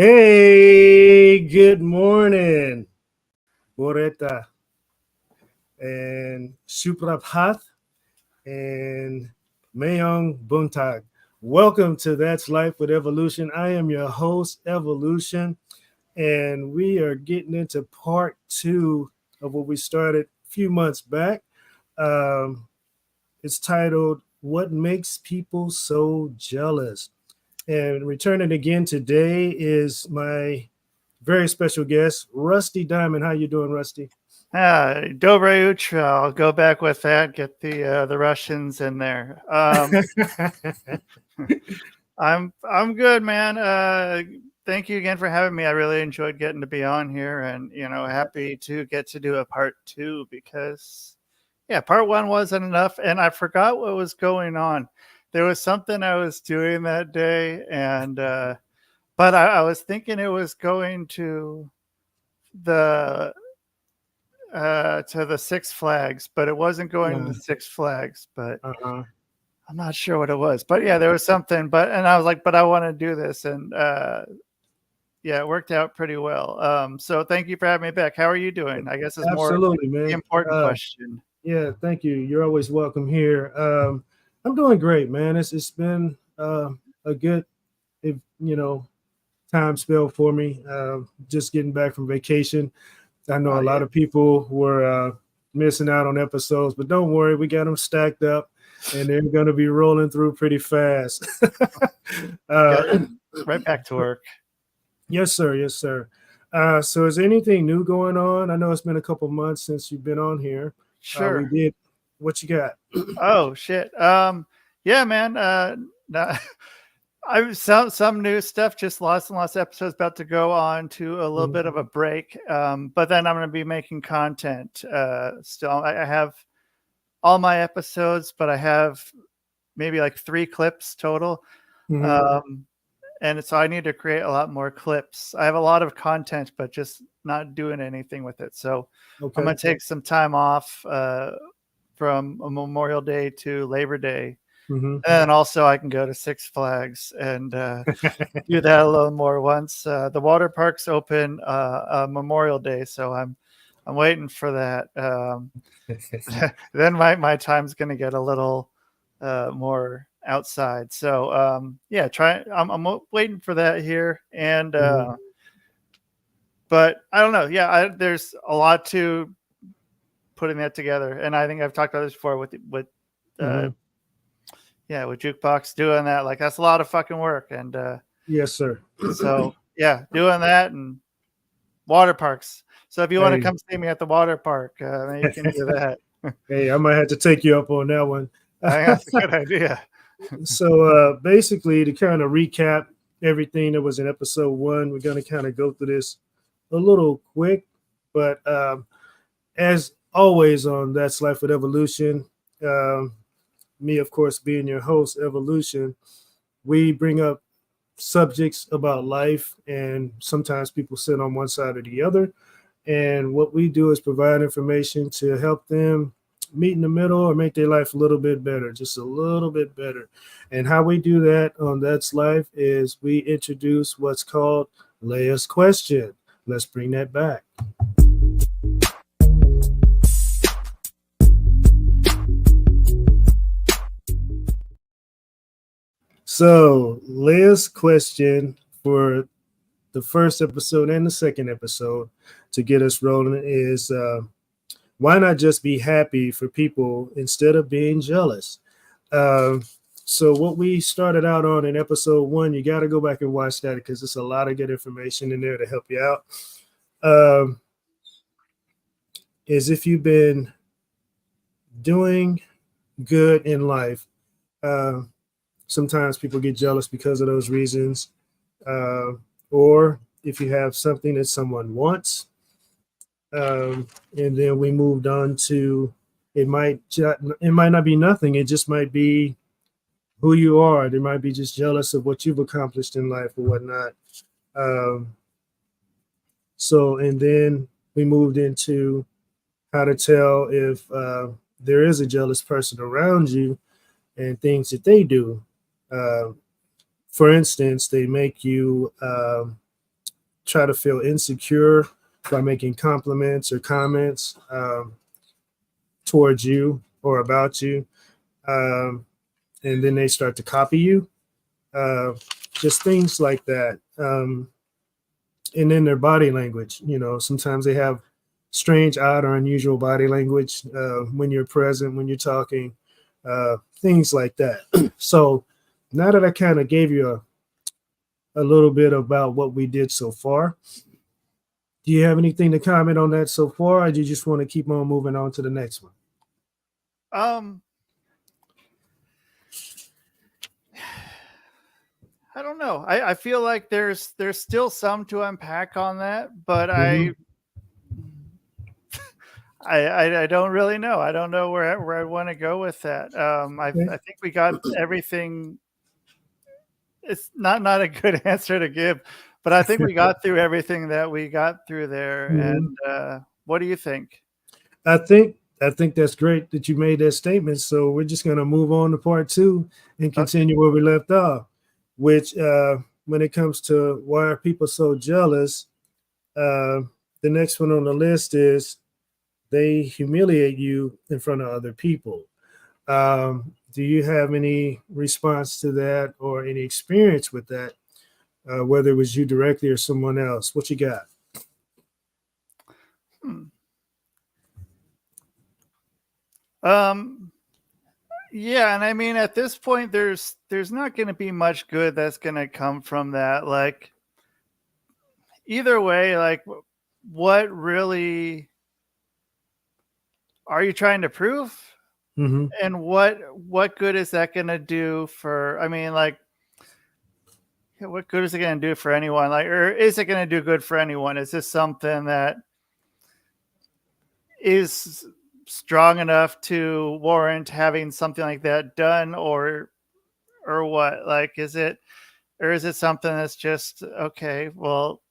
Hey, good morning. Boreta and Suprabhat and Mayong Buntag. Welcome to That's Life with Evolution. I am your host, Evolution, and we are getting into part two of what we started a few months back. Um, it's titled What Makes People So Jealous? And returning again today is my very special guest, Rusty Diamond. How you doing, Rusty? Dobre Utra. I'll go back with that. Get the Russians in there. I'm good, man. Thank you again for having me. I really enjoyed getting to be on here, and happy to get to do a part two because, yeah, part one wasn't enough, and I forgot what was going on. There was something I was doing that day, and but I was thinking it was going the to the Six Flags, but it wasn't going to Six Flags. But uh-huh. I'm not sure what it was. But yeah, there was something. And I was like, but I want to do this, and yeah, it worked out pretty well. So thank you for having me back. How are you doing? I guess is more Absolutely, the man. important question. Yeah, thank you. You're always welcome here. I'm doing great, man. It's been a good, if you know, time spell for me. Just getting back from vacation. I know Oh a lot yeah. of people were missing out on episodes, but don't worry, we got them stacked up, and they're going to be rolling through pretty fast. Right back to work. Yes, sir. Yes, sir. So, is there anything new going on? I know it's been a couple months since you've been on here. We Sure. did. What you got? Oh shit. Yeah, man. No, I some new stuff. Just lots and lots of episodes. About to go on to a little bit of a break. But then I'm going to be making content. Still, I have all my episodes, but I have maybe like 3 clips total. Mm-hmm. And so I need to create a lot more clips. I have a lot of content, but just not doing anything with it. So I'm Okay. going to take some time off from a Memorial Day to Labor Day. Mm-hmm. And then also I can go to Six Flags and do that a little more once the water parks open Memorial Day. So I'm waiting for that. Then my time's going to get a little more outside. So yeah, I'm waiting for that here. And Mm-hmm. but I don't know. Yeah, there's a lot to putting that together, and I think I've talked about this before with Mm-hmm. yeah, with Jukebox doing that. Like that's a lot of fucking work. And Yes, sir. so yeah, doing that and water parks. So if you want to Hey, come see me at the water park, then you can do that. hey, I might have to take you up on that one. I think that's a good idea. So, basically, to kind of recap everything that was in episode one, we're going to kind of go through this a little quick, but as always on That's Life with Evolution, um, me, of course, being your host, Evolution, we bring up subjects about life, and sometimes people sit on one side or the other. And what we do is provide information to help them meet in the middle or make their life a little bit better, just a little bit better. And how we do that on That's Life is we introduce what's called Leia's Question. Let's bring that back. So, Leia's question for the first episode and the second episode to get us rolling is why not just be happy for people instead of being jealous? Uh, so, what we started out on in episode one, you got to go back and watch that because there's a lot of good information in there to help you out. Um, is if you've been doing good in life, uh, sometimes people get jealous because of those reasons. Uh, or if you have something that someone wants, and then we moved on to it might not be nothing. It just might be who you are. They might be just jealous of what you've accomplished in life or whatnot. Um, so and then we moved into how to tell if there is a jealous person around you and things that they do. Uh, for instance, they make you try to feel insecure by making compliments or comments towards you or about you. Um, and then they start to copy you. Uh, just things like that. And then their body language, sometimes they have strange, odd, or unusual body language when you're present, when you're talking, things like that. So now that I kind of gave you a little bit about what we did so far, do you have anything to comment on that so far, or do you just want to keep on moving on to the next one? Um, I don't know. I feel like there's still some to unpack on that, but Mm-hmm. I don't really know. I don't know where I want to go with that. I Okay. think we got everything. It's not a good answer to give, but I think we got through everything that we got through there. Mhm. And what do you think? I think that's great that you made that statement. So we're just gonna move on to part two and Okay. continue where we left off, which when it comes to why are people so jealous, uh, the next one on the list is they humiliate you in front of other people. Do you have any response to that or any experience with that, whether it was you directly or someone else? What you got? Hmm. Um, yeah, and I mean at this point there's not going to be much good that's going to come from that. Like either way, like what really are you trying to prove? Hmm. And what good is that going to do for I mean like what good is it going to do for anyone? Like or is it going to do good for anyone? Is this something that is strong enough to warrant having something like that done or what? Like is it or is it something that's just okay, well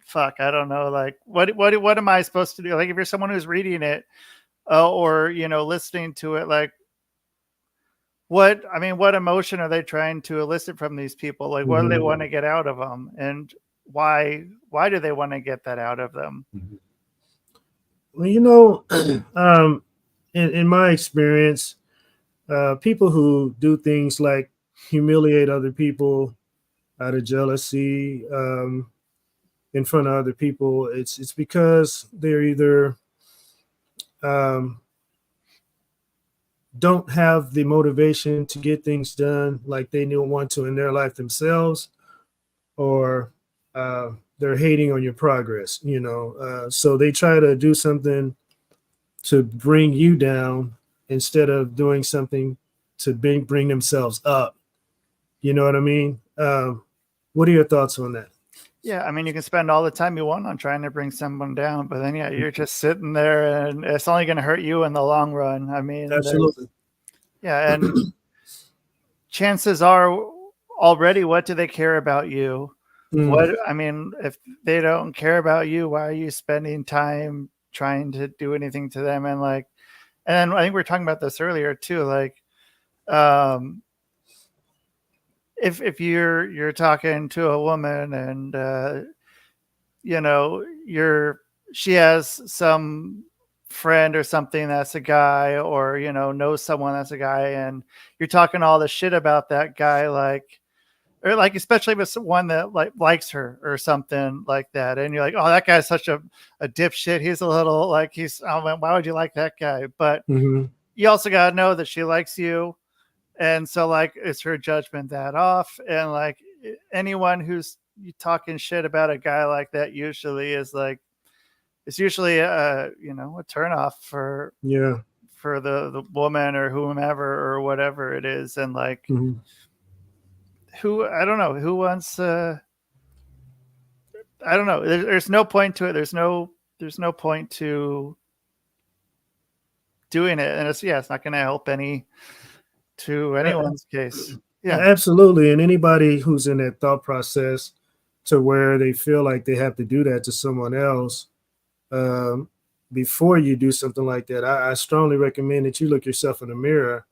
fuck, I don't know. Like what am I supposed to do? Like if you're someone who's reading it or listening to it, like what I mean, what emotion are they trying to elicit from these people? Like, what do they Hmm. want to get out of them, and why do they want to get that out of them? Well, um, in my experience, people who do things like humiliate other people out of jealousy in front of other people, it's because they're either um, don't have the motivation to get things done like they don't want to in their life themselves, or they're hating on your progress. So they try to do something to bring you down instead of doing something to bring themselves up. You know what I mean? What are your thoughts on that? Yeah, I mean, you can spend all the time you want on trying to bring someone down, but then yeah, you're just sitting there, and it's only going to hurt you in the long run. I mean, Absolutely. yeah, and chances are already, what do they care about you? Mm, What I mean, if they don't care about you, why are you spending time trying to do anything to them? And like, and I think we were talking about this earlier too. Like, um, if you're talking to a woman and you're she has some friend or something that's a guy, or knows someone that's a guy, and you're talking all the shit about that guy, like or like especially if it's one that like likes her or something like that, and you're like, oh, that guy's such a dipshit, he's a little like he's oh man, why would you like that guy? But hmm. you also got to know that she likes you, and so like is her judgment that off? And like anyone who's talking shit about a guy like that usually is like it's usually a turn off Yeah. for the woman or whomever or whatever it is. And like Hmm. who I don't know who wants I don't know. There's no point to it. There's no point to doing it, and it's not going to help any to anyone's case. Yeah. Absolutely. And anybody who's in that thought process to where they feel like they have to do that to someone else, um, before you do something like that, I strongly recommend that you look yourself in the mirror,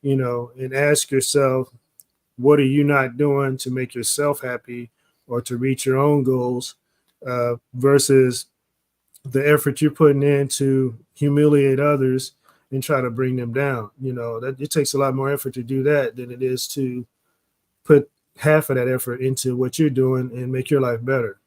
and ask yourself, what are you not doing to make yourself happy or to reach your own goals? versus the effort you're putting in to humiliate others and try to bring them down. That it takes a lot more effort to do that than it is to put half of that effort into what you're doing and make your life better.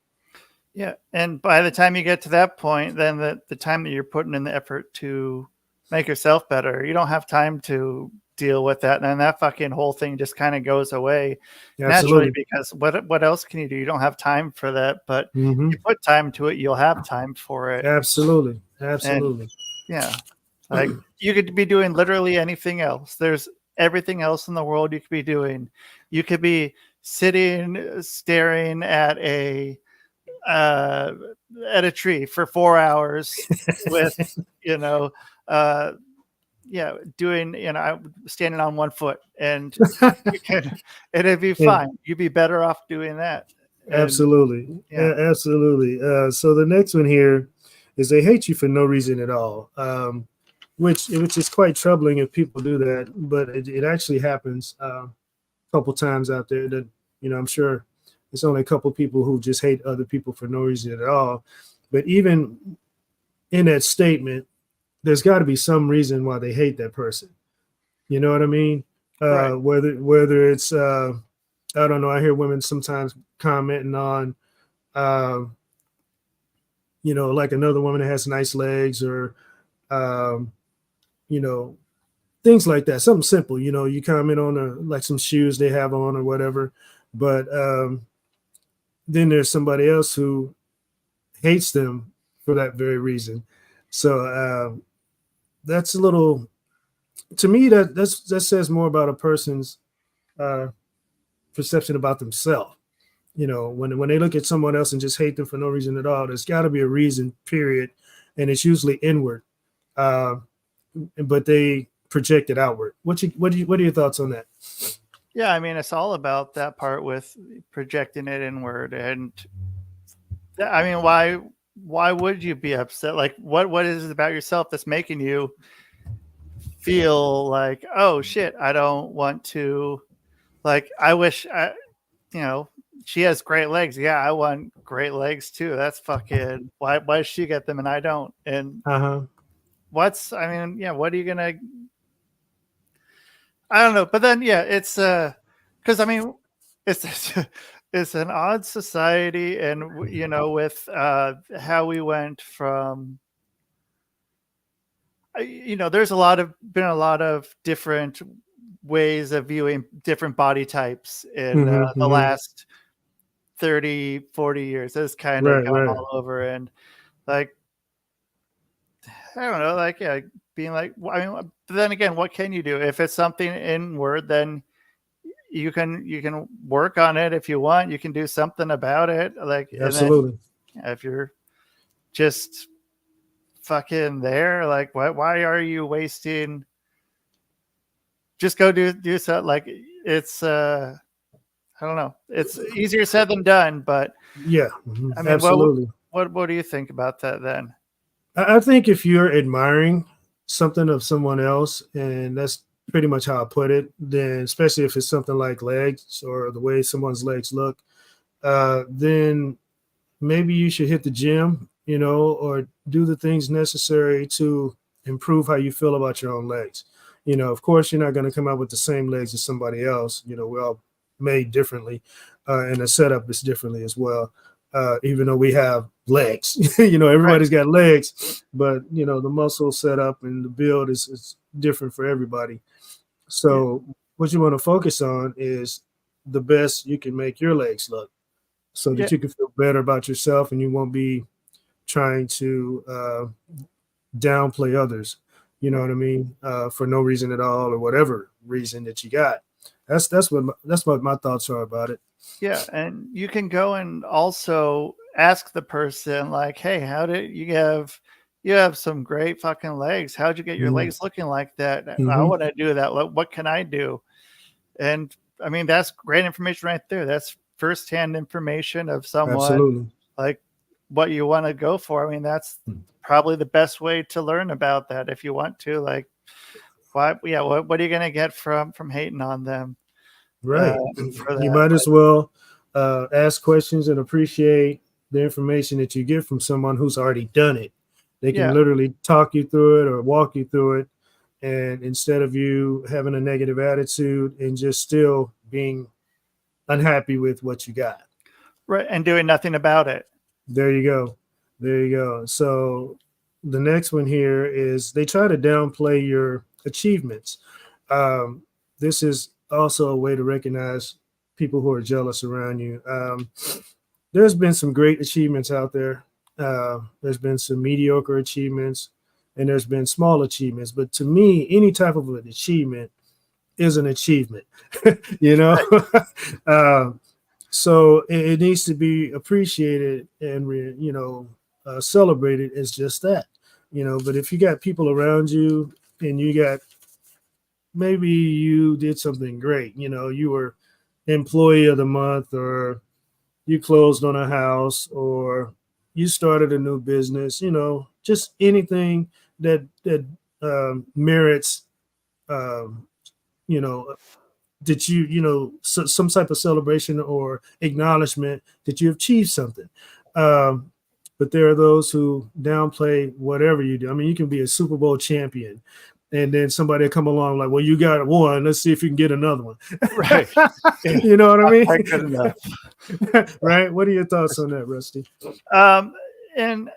Yeah, and by the time you get to that point, then the time that you're putting in the effort to make yourself better, you don't have time to deal with that, and then that fucking whole thing just kind of goes away naturally Absolutely. because what else can you do? You don't have time for that, but Hmm. you put time to it, you'll have time for it. Absolutely. And Absolutely. yeah, like you could be doing literally anything else. There's everything else in the world you could be doing. You could be sitting staring uh, at a tree for 4 hours with, you know, uh, yeah, doing, standing on one foot, and you can, and it'd be And fine. You'd be better off doing that. And absolutely. yeah, Absolutely. So the next one here is they hate you for no reason at all, which is quite troubling if people do that, but it actually happens a couple times out there that, I'm sure it's only a couple people who just hate other people for no reason at all. But even in that statement, there's got to be some reason why they hate that person. You know what I mean? right. Whether it's I don't know. I hear women sometimes commenting on, um, like another woman that has nice legs, or um, you know, things like that. Something simple. You comment on like some shoes they have on or whatever. But then there's somebody else who hates them for that very reason. So that's a little, to me, that says more about a person's uh, perception about themselves. When they look at someone else and just hate them for no reason at all, there's got to be a reason, period, and it's usually inward. Uh, but they project it outward. What are your thoughts on that? Yeah, I mean, it's all about that part with projecting it inward, and I mean, why would you be upset? Like, what is it about yourself that's making you feel like, oh shit, I don't want to, like, I wish you know, she has great legs. Yeah, I want great legs too. That's fucking why does she get them and I don't? And Uh huh. I mean, yeah, what are you gonna, I don't know. But then yeah, it's because I mean, it's it's an odd society, and with how we went from, there's been a lot of different ways of viewing different body types in Hmm. the Hmm. last 30, 40 years. It's kind of Right. gone Right. all over, and like, I don't know, like, yeah, being like, I mean, but then again, what can you do if it's something inward? Then you can work on it if you want. You can do something about it, like, and then Absolutely. if you're just fucking there, like, why are you wasting? Just go do something. Like, it's I don't know. It's easier said than done, but Yeah. I mean, Absolutely. what do you think about that then? I think if you're admiring something of someone else, and that's pretty much how I put it, then especially if it's something like legs or the way someone's legs look, then maybe you should hit the gym, or do the things necessary to improve how you feel about your own legs. Of course, you're not going to come out with the same legs as somebody else. We're all made differently, and the setup is differently as well. Even though we have legs, Right. everybody's got legs, but the muscle setup and the build is different for everybody. Yeah. So what you want to focus on is the best you can make your legs look, so Yeah. that you can feel better about yourself and you won't be trying to downplay others. You know Right. what I mean? For no reason at all, or whatever reason that you got. That's what my thoughts are about it. Yeah, and you can go and also ask the person, like, "Hey, how did you have some great fucking legs? How'd you get your Mm-hmm. legs looking like that? I Mm-hmm. want to do that. What can I do?" And I mean, that's great information right there. That's firsthand information of someone, Absolutely. like, what you want to go for. I mean, that's probably the best way to learn about that if you want to. Like, what are you gonna get from hating on them uh, Right. for You that? might as well ask questions and appreciate, the information that you get from someone who's already done it. They can Yeah. literally talk you through it or walk you through it. And instead of you having a negative attitude and just still being unhappy with what you got. Right. And doing nothing about it. There you go. There you go. So the next one here is they try to downplay your achievements. Um, this is also a way to recognize people who are jealous around you. There's been some great achievements out there. There's been some mediocre achievements, and there's been small achievements. But to me, any type of an achievement is an achievement. you know, um, so it needs to be appreciated and celebrated as just that. But if you got people around you and you got maybe you did something great, you were employee of the month, or you closed on a house, or you started a new business, just anything that merits um, you know that some type of celebration or acknowledgement that you achieved something. um, but there are those who downplay whatever you do. I mean, you can be a Super Bowl champion and then somebody will come along like, well, you got one, let's see if you can get another one. Right. You know what I Not mean? quite good enough. Right, what are your thoughts on that, Rusty? And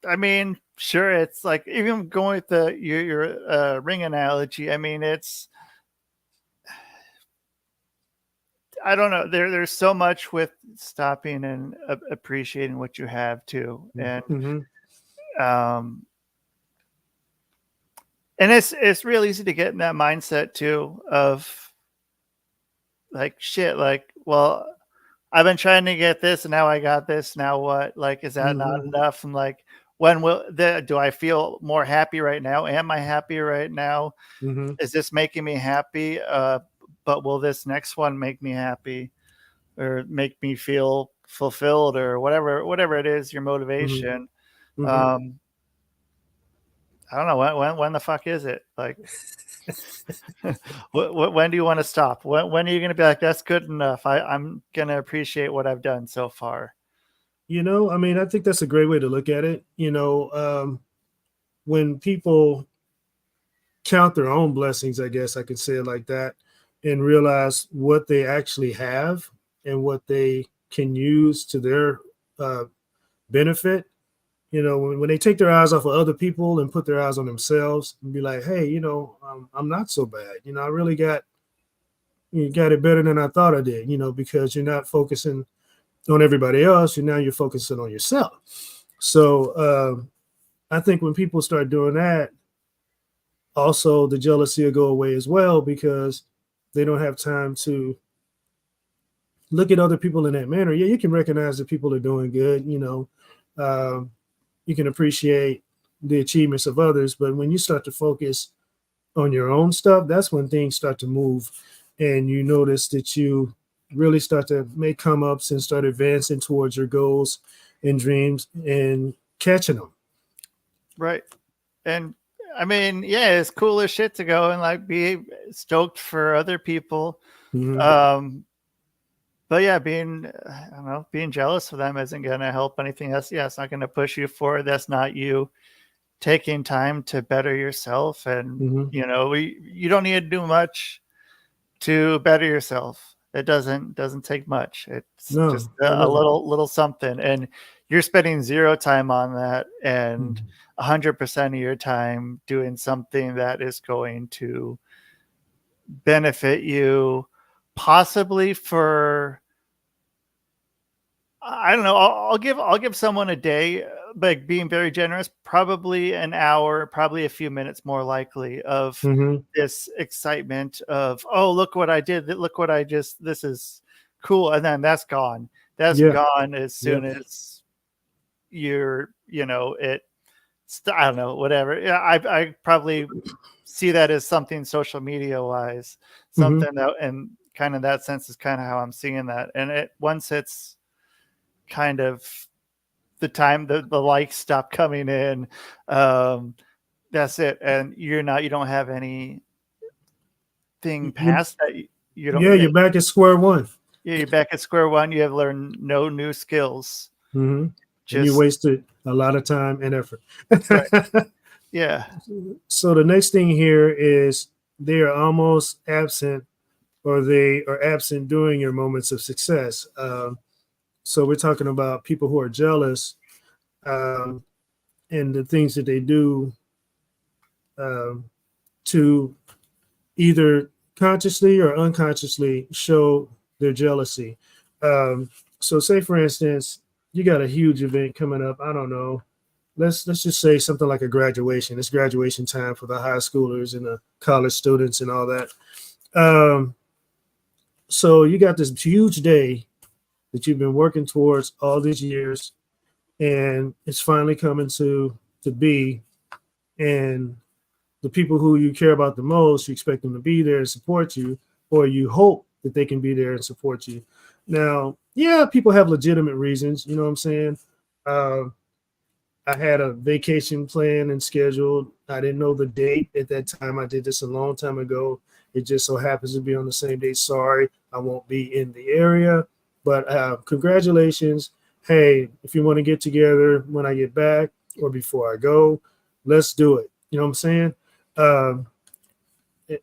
I mean, sure, it's like even going with your ring analogy. I mean, it's I don't know. There's so much with stopping and appreciating what you have too, Mm-hmm. um, and it's real easy to get in that mindset too of like shit. Like, well, I've been trying to get this, and now I got this. Now what? Like, is that not Mm-hmm. enough? And like, do I feel more happy right now? Am I happy right now? Mm-hmm. Is this making me happy? But will this next one make me happy or make me feel fulfilled or whatever it is, your motivation? Mm-hmm. Um, I don't know when the fuck is it? Like, when do you want to stop? When are you going to be like, that's good enough? I'm going to appreciate what I've done so far. I mean, I think that's a great way to look at it. When people count their own blessings, I guess I could say it like that, and realize what they actually have and what they can use to their uh, benefit. When they take their eyes off of other people and put their eyes on themselves and be like, hey, I'm not so bad. I really you got it better than I thought I did, because you're not focusing on everybody else. You're focusing on yourself. So I think when people start doing that, also the jealousy will go away as well, because they don't have time to look at other people in that manner. Yeah, you can recognize that people are doing good. Um, you can appreciate the achievements of others, but when you start to focus on your own stuff, that's when things start to move, and you notice that you really start to make come ups and start advancing towards your goals and dreams and catching them. Right. And I mean, yeah, it's cool as shit to go and like be stoked for other people. Mm-hmm. But yeah, I don't know, being jealous of them isn't going to help anything else. Yeah, it's not going to push you forward. That's not you taking time to better yourself. And, Mm-hmm. you don't need to do much to better yourself. It doesn't take much. It's just No, it a doesn't. little something. And you're spending zero time on that and Mm-hmm. 100% of your time doing something that is going to benefit you possibly for I don't know. I'll give someone a day, like being very generous, probably an hour, probably a few minutes more likely of Mm-hmm. this excitement of, oh, look what I did. Look what I just, this is cool. And then that's gone. That's Yeah. gone as soon Yep. as I don't know, whatever. Yeah. I probably see that as something social media wise, Mm-hmm. something that, and kind of that sense is kind of how I'm seeing that. And once it's kind of the time the likes stop coming in, um that's it, and you don't have anything You, past that. You don't yeah, you're back at square one. You're back at square one. You have learned no new skills. Hmm. And you Just wasted a lot of time and effort. right. Yeah. So the next thing here is they are almost absent, or they are absent during your moments of success. So we're talking about people who are jealous, um, and the things that they do um, to either consciously or unconsciously show their jealousy. Um, so, say for instance, you got a huge event coming up. I don't know. Let's just say something like a graduation. It's graduation time for the high schoolers and the college students and all that. Um, so you got this huge day that you've been working towards all these years, and it's finally coming to be. And the people who you care about the most, you expect them to be there and support you, or you hope that they can be there and support you. Now, yeah, people have legitimate reasons. You know what I'm saying? Uh, I had a vacation planned and scheduled. I didn't know the date at that time. I did this a long time ago. It just so happens to be on the same date. Sorry, I won't be in the area. But congratulations. Hey, if you want to get together when I get back or before I go, let's do it. You know what I'm saying? Um,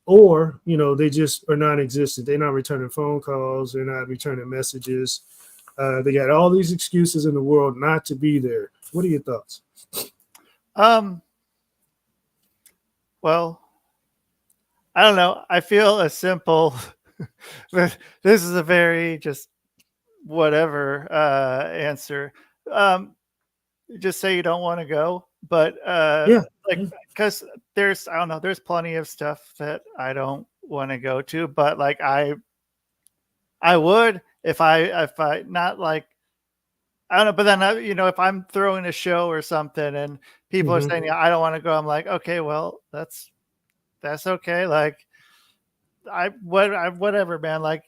or, they just are non existent. They're not returning phone calls. They're not returning messages. They got all these excuses in the world not to be there. What are your thoughts? Um. Well, I don't know. I feel a simple. This is a very just whatever answer. Um. Just say you don't want to go, but Yeah. like Yeah. because there's I don't know. There's plenty of stuff that I don't want to go to, but like I would if I not like I don't know, but then if I'm throwing a show or something and people are Hmm. saying, "Yeah, I don't want to go," I'm like, okay, well, that's okay. Like whatever, man. Like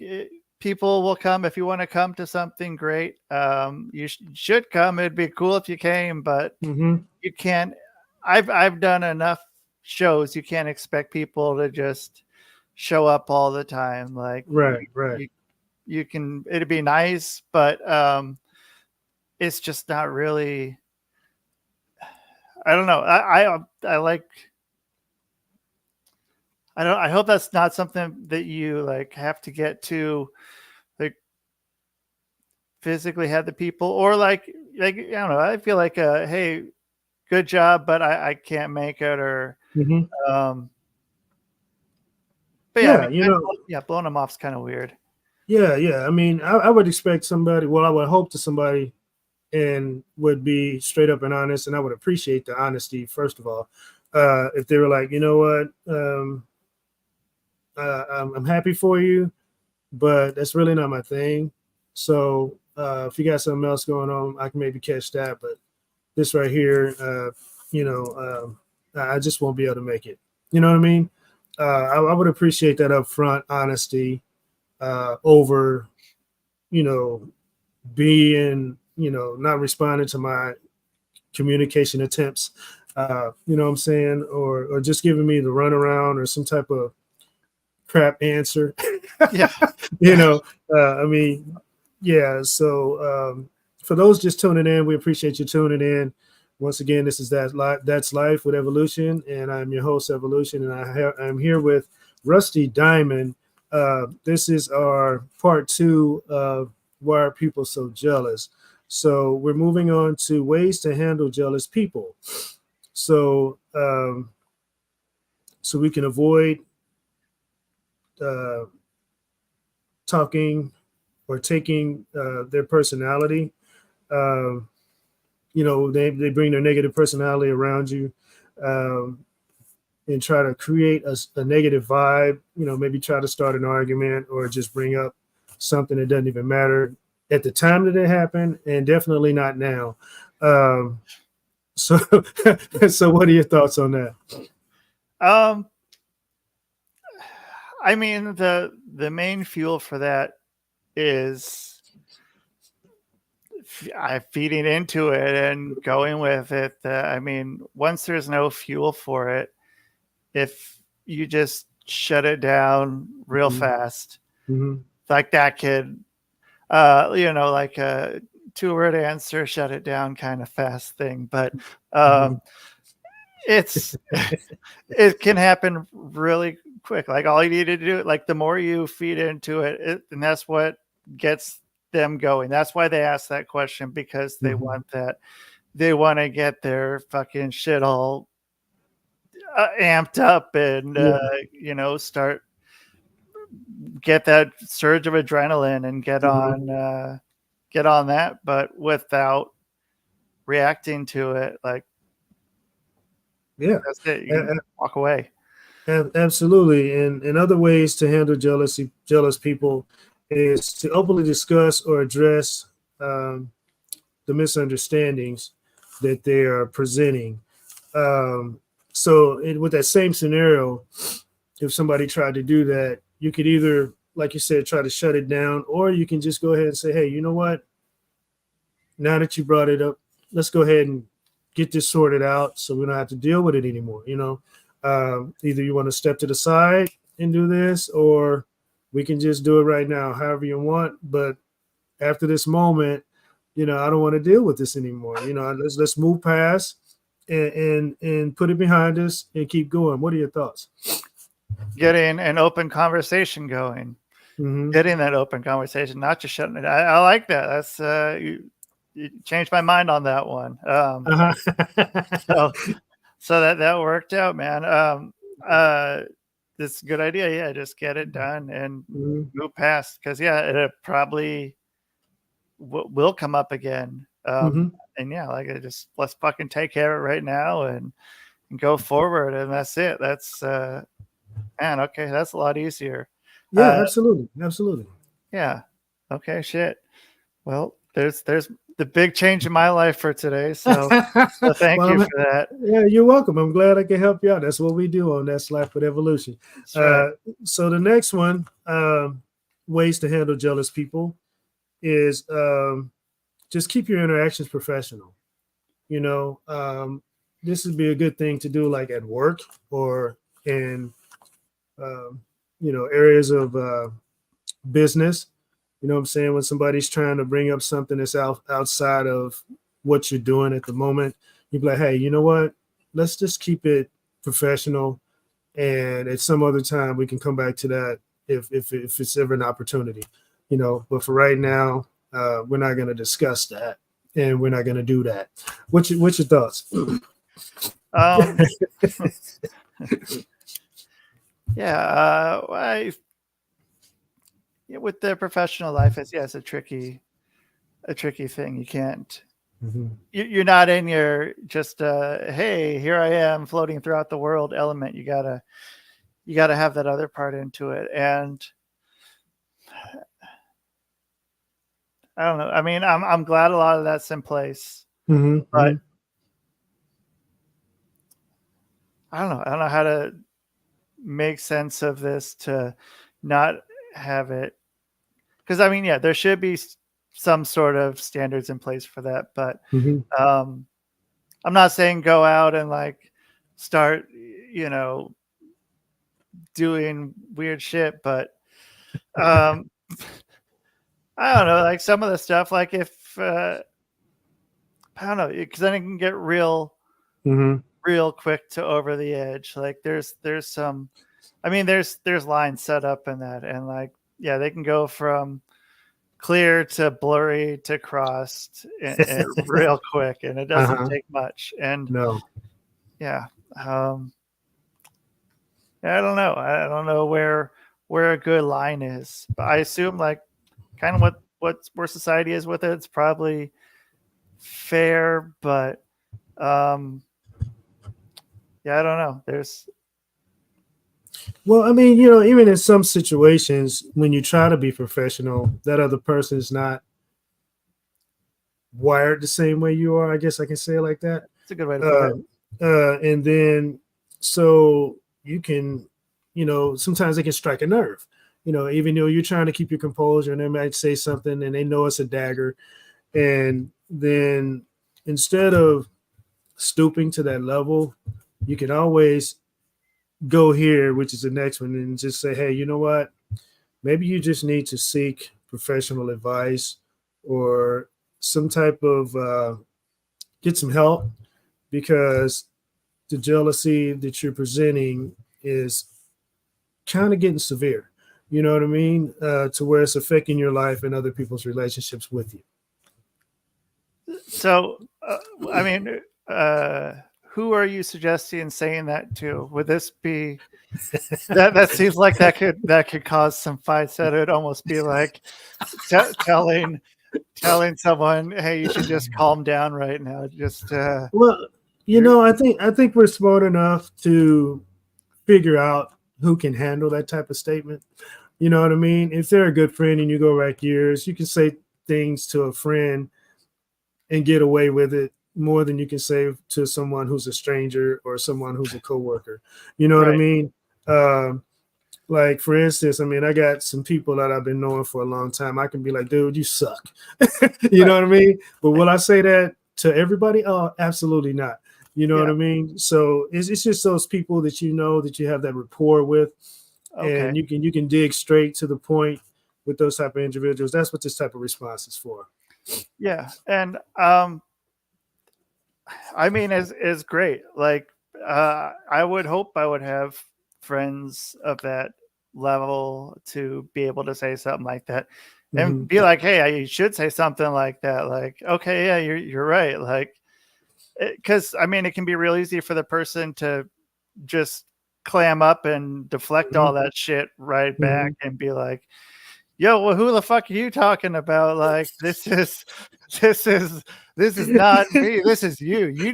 people will come if you want to come to something great. You should come. It'd be cool if you came, but Hmm. you can't. I've done enough shows. You can't expect people to just show up all the time. Like Right. Right. you can. It'd be nice, but it's just not really. I don't know. I like. I don't. I hope that's not something that you like have to get to, like physically have the people, or like I don't know. I feel like hey, good job, but I can't make it, or Hmm. um. But yeah, I Yeah. mean, yeah, blowing them off is kind of weird. Yeah. Yeah. I mean, I would expect somebody. Well, I would hope to somebody and would be straight up and honest, and I would appreciate the honesty first of all. If they were like, you know what, I'm happy for you, but that's really not my thing. So if you got something else going on, I can maybe catch that. But this right here, you know, I just won't be able to make it. You know what I mean? I would appreciate that upfront honesty over, you know, being, not responding to my communication attempts. You know what I'm saying? Or just giving me the runaround or some type of crap answer. Yeah. you know, I mean, yeah. So for those just tuning in, we appreciate you tuning in. Once again, this is that's life with Evolution, and I'm your host Evolution, and I'm here with Rusty Diamond. This is our part two of why are people so jealous. So we're moving on to ways to handle jealous people. So so we can avoid uh, talking or taking their personality. Um, they bring their negative personality around you, um, and try to create a negative vibe. Maybe try to start an argument or just bring up something that doesn't even matter at the time that it happened, and definitely not now. Um, so, so what are your thoughts on that? Um. I mean, the main fuel for that is feeding into it and going with it. I mean, once there's no fuel for it, if you just shut it down real Mm-hmm. fast, Mm-hmm. like that kid, like two-word answer, shut it down kind of fast thing, but Mhm. it's it can happen really quick. Like all you need to do, like the more you feed into it, and that's what gets them going. That's why they ask that question, because they Mhm. want that. They want to get their fucking shit all amped up and Yeah. start get that surge of adrenaline and Mhm. get on that, but without reacting to it. Like Yeah. that's it. You A- can walk away. Absolutely. And other ways to handle jealous people is to openly discuss or address um, the misunderstandings that they are presenting. Um, with that same scenario, if somebody tried to do that, you could either, like you said, try to shut it down, or you can just go ahead and say, hey, you know what? Now that you brought it up, let's go ahead and get this sorted out so we don't have to deal with it anymore. Either you want to step to the side and do this, or we can just do it right now, however you want. But after this moment, I don't want to deal with this anymore. Let's move past and put it behind us and keep going. What are your thoughts? Getting an open conversation going. Mm-hmm. Getting that open conversation, not just shutting it. I like that. That's you changed my mind on that one. Uh-huh. So so that worked out, man. Uh, this is a good idea. Yeah, just get it done and Mhm. move past. Because yeah, it probably will come up again. Mhm. And yeah, like let's fucking take care of it right now and go forward, and that's it. That's man, okay, that's a lot easier. Yeah, Uh, absolutely, absolutely. yeah, okay, shit. Well, there's the big change in my life for today. So thank Well, you for that. yeah, you're welcome. I'm glad I can help you out. That's what we do on That's Life with Evolution. That's right. Uh, so the next one, ways to handle jealous people, is just keep your interactions professional. You know, this would be a good thing to do, like at work or in um, areas of business. You know what I'm saying? When somebody's trying to bring up something that's outside of what you're doing at the moment, you'd be like, hey, you know what? Let's just keep it professional. And at some other time, we can come back to that if it's ever an opportunity. But for right now, we're not going to discuss that, and we're not going to do that. What's your thoughts? Um, yeah, with the professional life, it's a tricky thing. You can't. Mhm. You're not in your just hey, here I am floating throughout the world element. You gotta have that other part into it. And I don't know. I mean, I'm glad a lot of that's in place, Mhm. but Mhm. I don't know. I don't know how to make sense of this to not have it. Because I mean, yeah, there should be some sort of standards in place for that, but Mhm. um, I'm not saying go out and like start, you know, doing weird shit, but um, I don't know, like some of the stuff, like if I don't know, because then it can get Mhm. real quick to over the edge. Like there's some, I mean, there's lines set up in that, and like yeah, they can go from clear to blurry to crossed and real quick, and it doesn't Uh-huh. take much. And No. yeah, um, I don't know. I don't know where a good line is, but I assume like kind of where society is with it. It's probably fair, but um, yeah, I don't know. There's Well, I mean, even in some situations, when you try to be professional, that other person is not wired the same way you are. I guess I can say it like that. it's a good way to put it. And then, so you can, sometimes they can strike a nerve. Even though you're trying to keep your composure, and they might say something, and they know it's a dagger, and then instead of stooping to that level, you can always go here, which is the next one, and just say, hey, you know what? Maybe you just need to seek professional advice, or some type of get some help, because the jealousy that you're presenting is kind of getting severe. You know what I mean? To where it's affecting your life and other people's relationships with you. So, I mean, who are you suggesting saying that to? Would this be that? That seems like that could cause some fights. That would almost be like telling someone, "Hey, you should just calm down right now." Just Well, you're I think we're smart enough to figure out who can handle that type of statement. You know what I mean? If they're a good friend and you go back years, you can say things to a friend and get away with it more than you can say to someone who's a stranger or someone who's a coworker. You know what I right. mean? Um, like for instance, I mean, I got some people that I've been knowing for a long time. I can be like, dude, you suck. You know Right. what I mean? But will I say that to everybody? Oh, absolutely not. You know what Yeah. I mean? So it's just those people that you know that you have that rapport with, Okay. and you can dig straight to the point with those type of individuals. That's what this type of response is for. Yeah. And I mean, is great. Like, I would hope I would have friends of that level to be able to say something like that, and Hmm. be like, "Hey, you should say something like that." Like, okay, yeah, you're right. Like, because I mean, it can be real easy for the person to just clam up and deflect all Hmm. that shit right back Hmm. and be like, yo, well, who the fuck are you talking about? Like, this is this is not me. This is you. You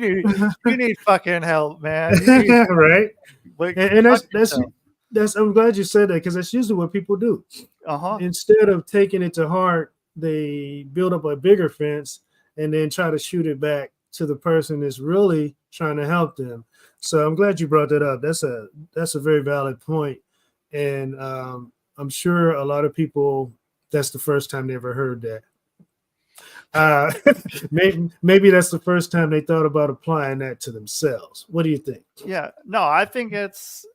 need fucking help, man. You need Right. like And fuck that's yourself. I'm glad you said that, because that's usually what people do. Uh-huh. Instead of taking it to heart, they build up a bigger fence and then try to shoot it back to the person that's really trying to help them. So I'm glad you brought that up. That's a very valid point, and I'm sure a lot of people, that's the first time they ever heard that. Uh, maybe that's the first time they thought about applying that to themselves. What do you think? Yeah. No, I think it's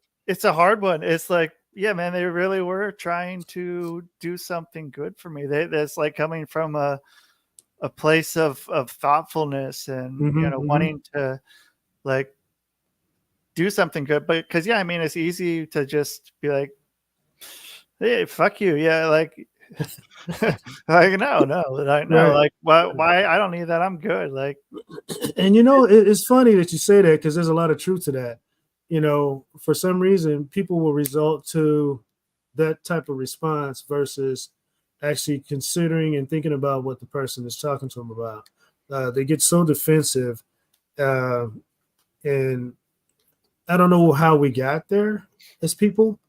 a hard one. It's like, yeah, man, they really were trying to do something good for me. That's like coming from a place of thoughtfulness and Hmm. Hmm. wanting to like do something good. But because yeah, I mean, it's easy to just be like, hey, fuck you. Yeah, like like no, like no, Right. like why I don't need that. I'm good. Like And it's funny that you say that, because there's a lot of truth to that. For some reason, people will result to that type of response versus actually considering and thinking about what the person is talking to them about. They get so defensive, uh, and I don't know how we got there as people,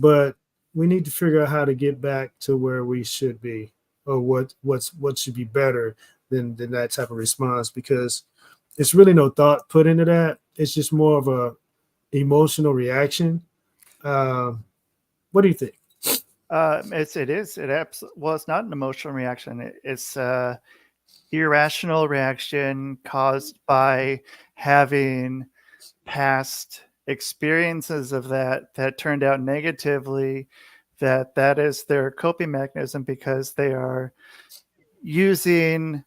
but we need to figure out how to get back to where we should be, or what should be better than that type of response, because it's really no thought put into that. It's just more of a emotional reaction. Um, what do you think? it is well, it's not an emotional reaction. It's irrational reaction caused by having past experiences of that turned out negatively. That is their coping mechanism because they are using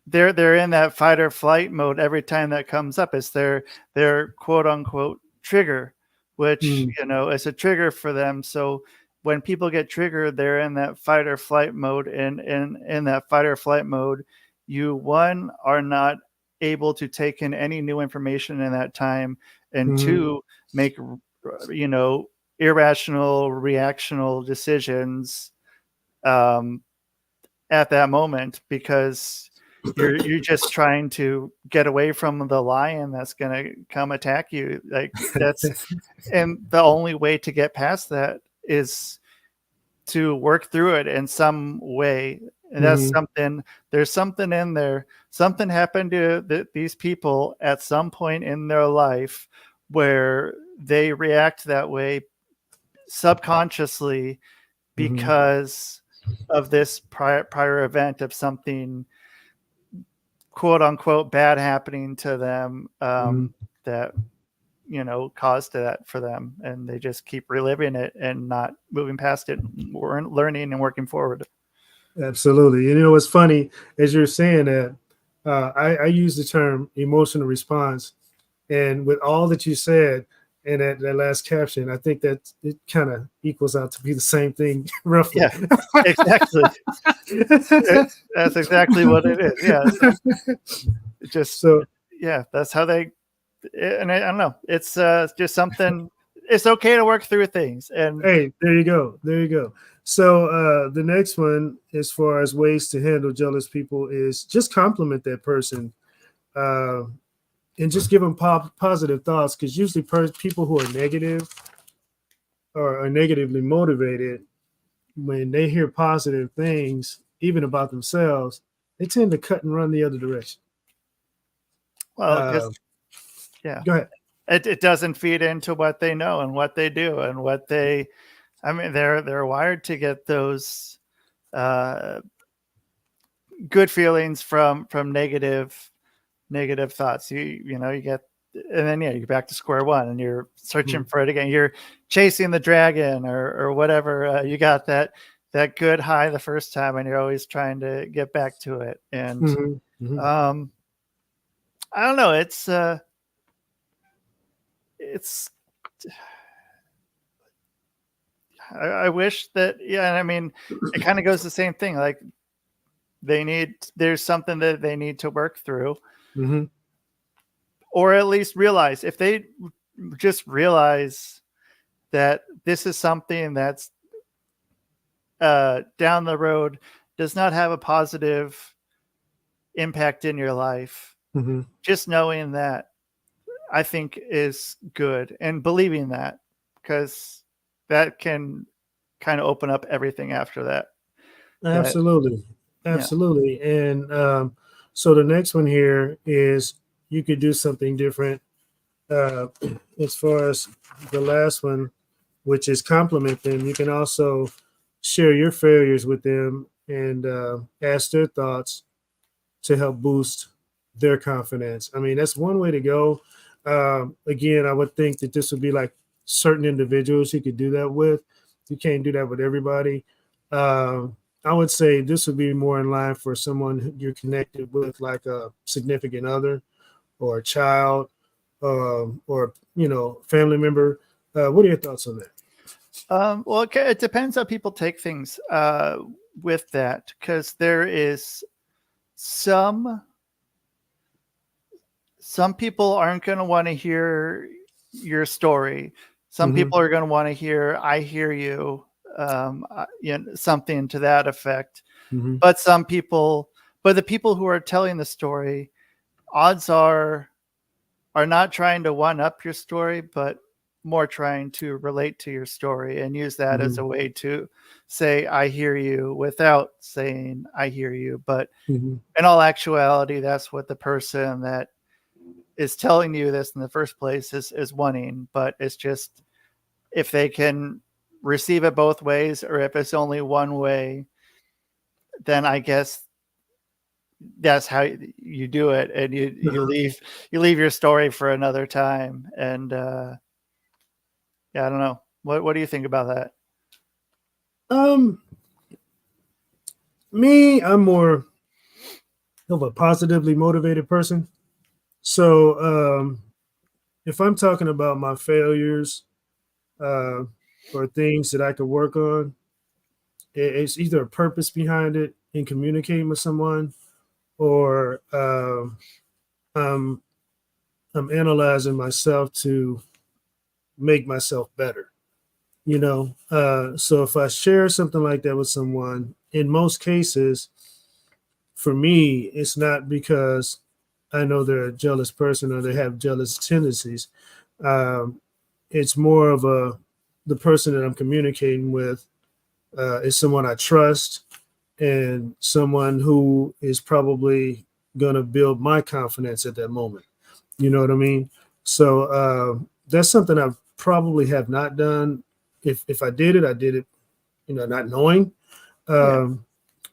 they're in that fight or flight mode every time that comes up. It's their quote unquote trigger, which Mm, is a trigger for them. So when people get triggered, they're in that fight or flight mode, and in that fight or flight mode, you one are not able to take in any new information in that time, and mm, two make you know irrational reactional decisions um, at that moment because you're just trying to get away from the lion that's going to come attack you like that's and the only way to get past that is to work through it in some way. And that's mm, something there's something in there, something happened to these people at some point in their life where they react that way subconsciously mm, because of this prior event of something quote unquote bad happening to them mm. that caused that for them, and they just keep reliving it and not moving past it, learning and working forward. Absolutely. And you know, it's funny as you're saying that. I use the term emotional response, and with all that you said in that last caption, I think that it kind of equals out to be the same thing, roughly. Yeah, exactly. That's exactly what it is. Yeah, it just So yeah, that's how they. And I don't know. It's just something. It's okay to work through things, and hey, there you go. There you go. So the next one, as far as ways to handle jealous people, is just compliment that person, uh, and just give them positive thoughts. Because usually, people who are negative or are negatively motivated, when they hear positive things, even about themselves, they tend to cut and run the other direction. well, Uh, because yeah, Go ahead. it doesn't feed into what they know and what they do and what they. I mean, they're wired to get those uh, good feelings from negative thoughts. You get, and then yeah, you're back to square one, and you're searching Mhm. for it again. You're chasing the dragon or whatever. You got that good high the first time, and you're always trying to get back to it. And Mhm. Mhm. um, I don't know. It's. I wish that yeah. I mean, it kind of goes the same thing. Like there's something that they need to work through, Mhm. or at least realize if they just realize that this is something that's down the road does not have a positive impact in your life. Mhm. Just knowing that I think is good and believing that because that can kind of open up everything after that. That Absolutely. yeah. Absolutely. And so the next one here is you could do something different. Uh, as far as the last one, which is compliment them, you can also share your failures with them and ask their thoughts to help boost their confidence. I mean, that's one way to go. Again, I would think that this would be like certain individuals you could do that with. You can't do that with everybody. I would say this would be more in line for someone you're connected with, like a significant other or a child, or family member. What are your thoughts on that? Well, it depends how people take things with that because there is some some people aren't going to want to hear your story. Some Mm-hmm. people are going to want to hear "I hear you," something to that effect. Mm-hmm. But but the people who are telling the story, odds are not trying to one up your story, but more trying to relate to your story and use that as Mm-hmm. a way to say "I hear you" without saying "I hear you." But Mm-hmm. in all actuality, that's what the person that is telling you this in the first place is wanting. But it's just if they can receive it both ways, or if it's only one way, then I guess that's how you do it, and you leave your story for another time. And yeah, I don't know. What do you think about that? Um, Me, I'm more of a positively motivated person. So if I'm talking about my failures uh, or things that I could work on, it's either a purpose behind it in communicating with someone, or I'm I'm analyzing myself to make myself better. So if I share something like that with someone, in most cases, for me, it's not because I know they're a jealous person or they have jealous tendencies. Um, it's more of the person that I'm communicating with is someone I trust and someone who is probably going to build my confidence at that moment. You know what I mean? So that's something I probably have not done. If I did it, not knowing. Yeah, Um,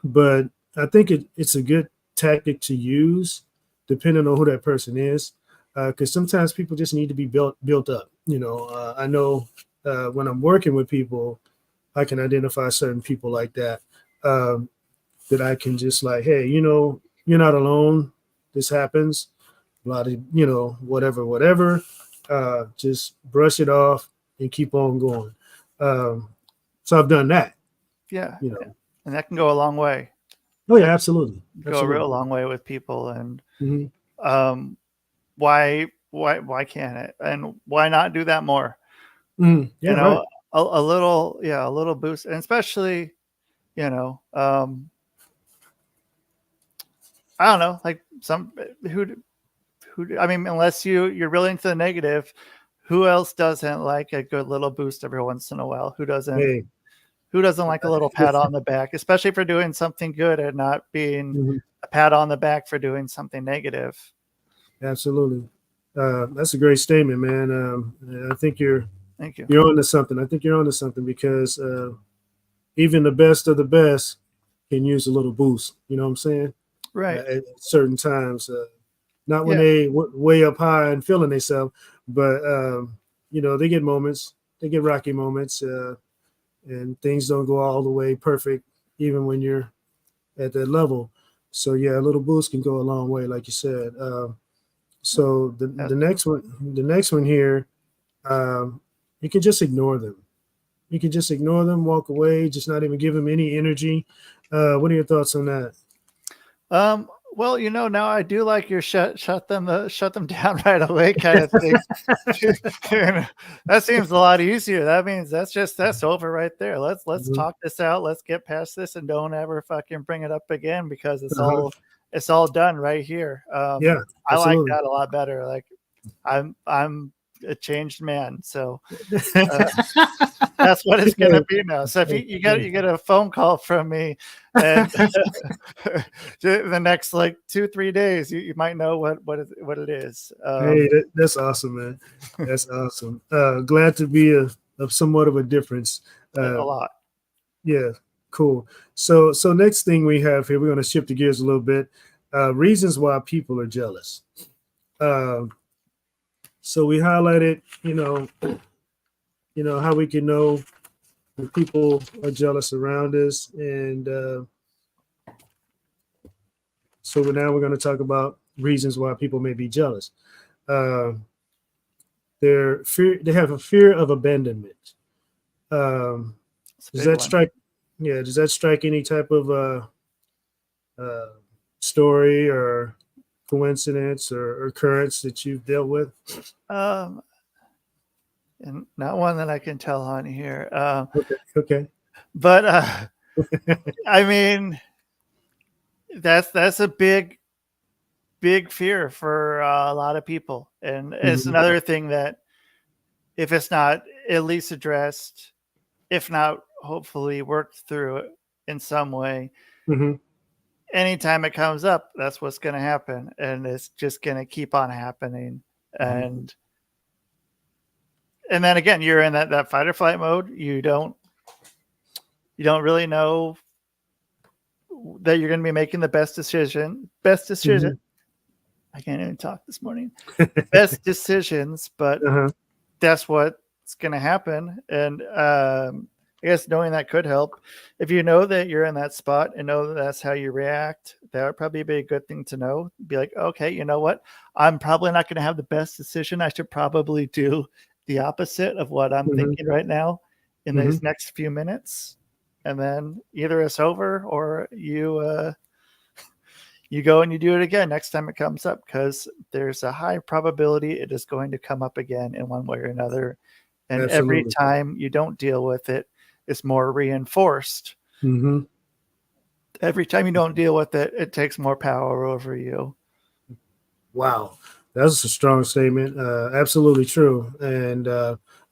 but I think it's a good tactic to use, depending on who that person is, because sometimes people just need to be built up. I know when I'm working with people, I can identify certain people like that. Um, that I can just like, hey, you're not alone. This happens. A lot of, whatever. Just brush it off and keep on going. Um, so I've done that, Yeah. you know. And that can go a long way. Oh yeah, absolutely, Go a real absolutely. long way with people. And Hmm. why can't it? And why not do that more? Yeah, right. A little boost, and especially, you know, I don't know, like some who I mean, unless you're really into the negative, who else doesn't like a good little boost every once in a while? Hey, Who doesn't like a little pat on the back, especially for doing something good and not being mhm, a pat on the back for doing something negative? absolutely. That's a great statement, man. I think Thank you. you're onto something. I think you're onto something because even the best of the best can use a little boost. You know what I'm saying? Right. At certain times, not when Yeah. they way up high and feeling themselves, but they get moments. They get rocky moments, and things don't go all the way perfect, even when you're at that level. So yeah, a little boost can go a long way, like you said. So the next one here, um, you can just ignore them. You can just ignore them, walk away, just not even give them any energy. What are your thoughts on that? Well, now I do like your shut them down right away kind of thing. That seems a lot easier. That means that's over right there. Let's Mhm. talk this out. Let's get past this and don't ever fucking bring it up again because Uh-huh. it's all done right here. Yeah, I like absolutely. that a lot better. Like I'm a changed man, so uh, that's what it's gonna be now. So if you get a phone call from me, and the next like 2-3 days, you might know what it is. Hey, that's awesome, man. That's awesome. Glad to be of somewhat of a difference. A Uh, lot. yeah, cool. So next thing we have here, we're going to shift the gears a little bit. Reasons why people are jealous. Um, so we highlighted, how we can know when people are jealous around us, and so now we're going to talk about reasons why people may be jealous. Uh, they have a fear of abandonment. Um, It's a does big that one. strike? Yeah, does that strike any type of uh, story or coincidence or occurrence that you've dealt with? Um, and not one that I can tell on here. Okay, okay. But I mean, that's a big fear for a lot of people, and it's Hmm. another thing that if it's not at least addressed, if not hopefully worked through in some way, Hmm. anytime it comes up, that's what's going to happen, and it's just going to keep on happening. Hmm. And then again, you're in that fight or flight mode. You don't really know that you're going to be making the best decision. Hmm. I can't even talk this morning. Best decisions, but Uh-huh. that's what's going to happen. And I guess knowing that could help. If you know that you're in that spot and know that that's how you react, that would probably be a good thing to know. Be like, okay, you know what? I'm probably not going to have the best decision. I should probably do the opposite of what I'm Hmm. thinking right now in Hmm. these next few minutes. And then either it's over or you go and you do it again next time it comes up because there's a high probability it is going to come up again in one way or another. And every Absolutely. time you don't deal with it, it's more reinforced. Hmm. Every time you don't deal with it, it takes more power over you. Wow, that's a strong statement. Absolutely true, and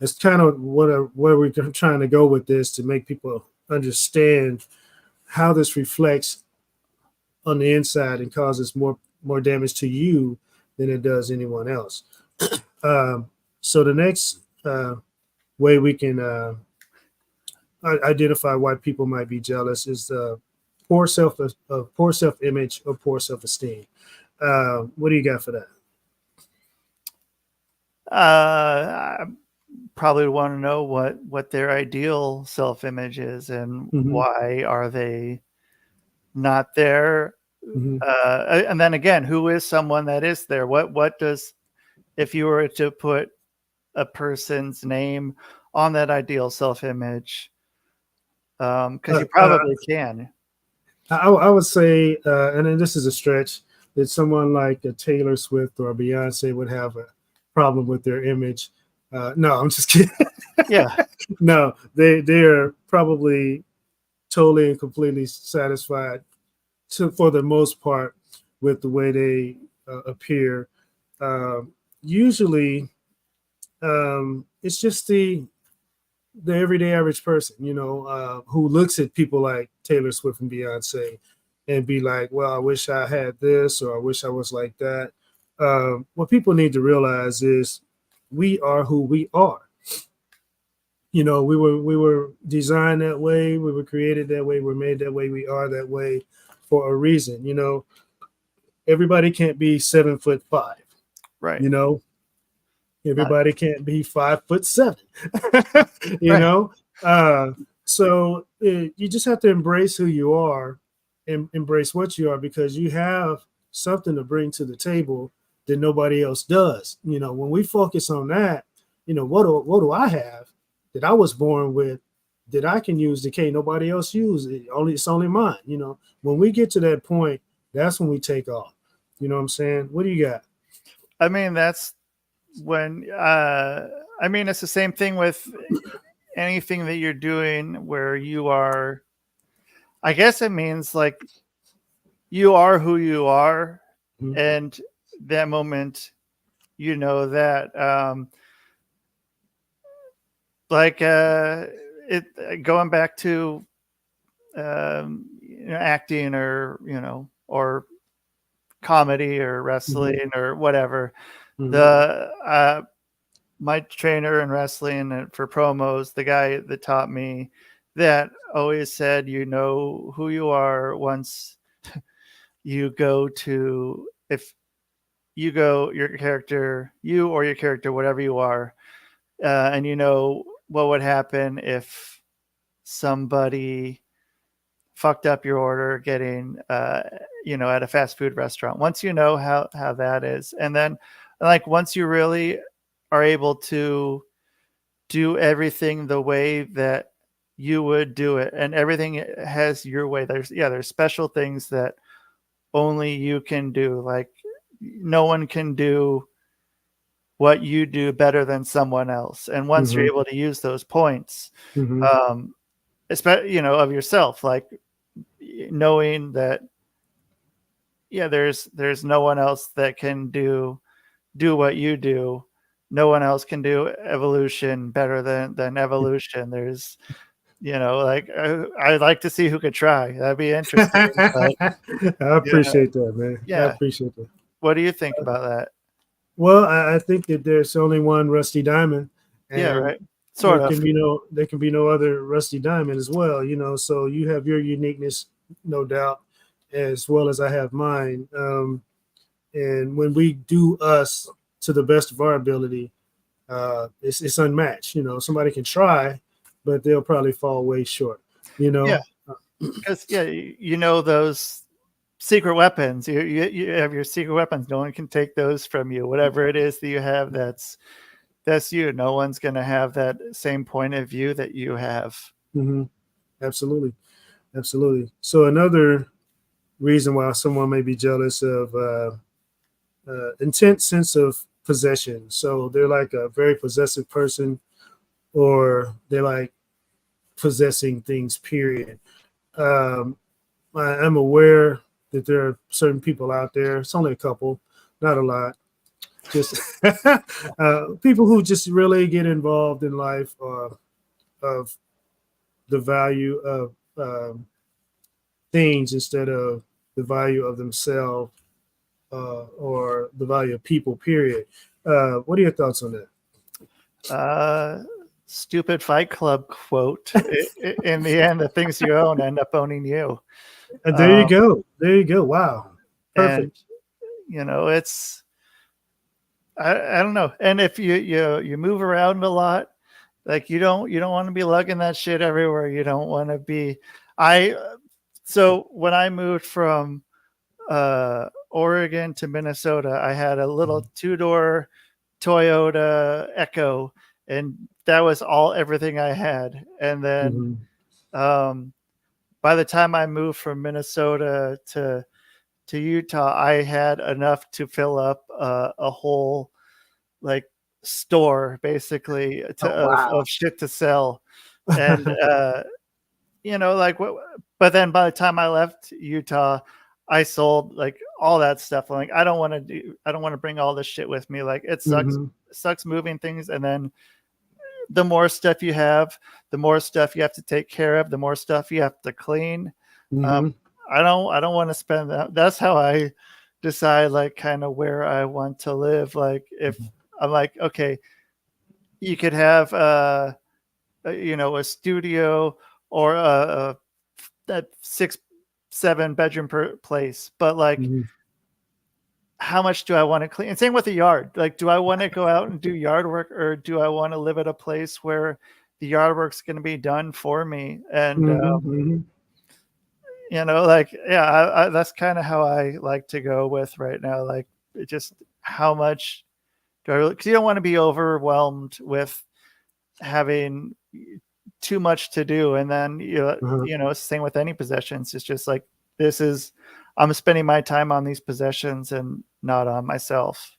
it's kind of where we're trying to go with this to make people understand how this reflects on the inside and causes more damage to you than it does anyone else. Um, so the next way we can identify why people might be jealous is poor self image or poor self esteem. What do you got for that? I probably want to know what their ideal self image is and Hmm. why are they not there? Hmm. And then again, who is someone that is there? What does, if you were to put a person's name on that ideal self-image, because you probably can. I would say, and then this is a stretch, that someone like a Taylor Swift or a Beyonce would have a problem with their image. No, I'm just kidding. Yeah, No, they are probably totally and completely satisfied for the most part with the way they appear. Usually, it's just the everyday average person, who looks at people like Taylor Swift and Beyonce and be like, well, I wish I had this or I wish I was like that. What people need to realize is we are who we are. We were designed that way, we were created that way, we're made that way, we are that way for a reason. Everybody can't be 7'5". right, You know, not everybody can't be 5'7". you right. know, uh, so you just have to embrace who you are and embrace what you are because you have something to bring to the table that nobody else does. When we focus on that, what do I have that I was born with that I can use that can't nobody else use? It's only mine. When we get to that point, that's when we take off. You know what I'm saying? What do you got? I mean, that's when I mean, it's the same thing with anything that you're doing where you are. I guess it means like you are who you are, Mhm. and that moment, you know that like it going back to acting, or or comedy or Mhm. wrestling or whatever. Mhm. The my trainer in wrestling and for promos, the guy that taught me that always said, you know who you are once you go to, if you go, your character, you or your character, whatever you are, and you know what would happen if somebody fucked up your order getting at a fast food restaurant. Once you know how that is, and then like once you really are able to do everything the way that you would do it, and everything has your way, there's special things that only you can do. Like no one can do what you do better than someone else, and once you're Mhm. able to use those points, Mhm. especially of yourself, like knowing that, yeah, there's no one else that can do what you do. No one else can do evolution better than evolution. There's like I'd like to see who could try. That'd be interesting. But I yeah, appreciate that, man. I yeah. appreciate that. What do you think about that? Well, I think that there's only one Rusty Diamond, Yeah, and right. Sort of. there can be no other Rusty Diamond as well. So you have your uniqueness, no doubt, as well as I have mine. And when we do us to the best of our ability, it's unmatched. Somebody can try, but they'll probably fall way short. You Yeah, know. because those secret weapons. You have your secret weapons. No one can take those from you. Whatever it is that you have, that's you. No one's gonna have that same point of view that you have. Hmm. Absolutely, absolutely. So another reason why someone may be jealous of intense sense of possession. So they're like a very possessive person, or they're like possessing things. Period. Um, I'm aware that there are certain people out there. It's only a couple, not a lot. Just people who just really get involved in life of the value of things instead of the value of themselves or the value of people. Period. What are your thoughts on that? Uh, Stupid Fight Club quote. In the end, the things you own end up owning you. There you Um, go. There you go. Wow. and Perfect. it's I don't know. And if you move around a lot, like you don't want to be lugging that shit everywhere. You don't want to be. I So when I moved from Oregon to Minnesota, I had a little 2-door Toyota Echo, and that was everything I had. And then Mm-hmm. by the time I moved from Minnesota to Utah, I had enough to fill up a whole like store basically Oh wow. of shit to sell. And like but then by the time I left Utah, I sold like all that stuff. Like I don't want to bring all this shit with me. Like Mm-hmm. it sucks moving things, and then the more stuff you have, the more stuff you have to take care of, the more stuff you have to clean. Um, Mm-hmm. I don't want to spend that. That's how I decide like kind of where I want to live. Like if I'm like, okay, you could have a studio or a 6-7 bedroom per place, but like Mm-hmm. how much do I want to clean? And same with the yard. Like, do I want to go out and do yard work, or do I want to live at a place where the yard work's going to be done for me? And Mm-hmm. like, yeah, that's kind of how I like to go with right now. Like, just how much do I really? Because you don't want to be overwhelmed with having too much to do, and then Uh-huh. same with any possessions. It's just like I'm spending my time on these possessions and not on myself.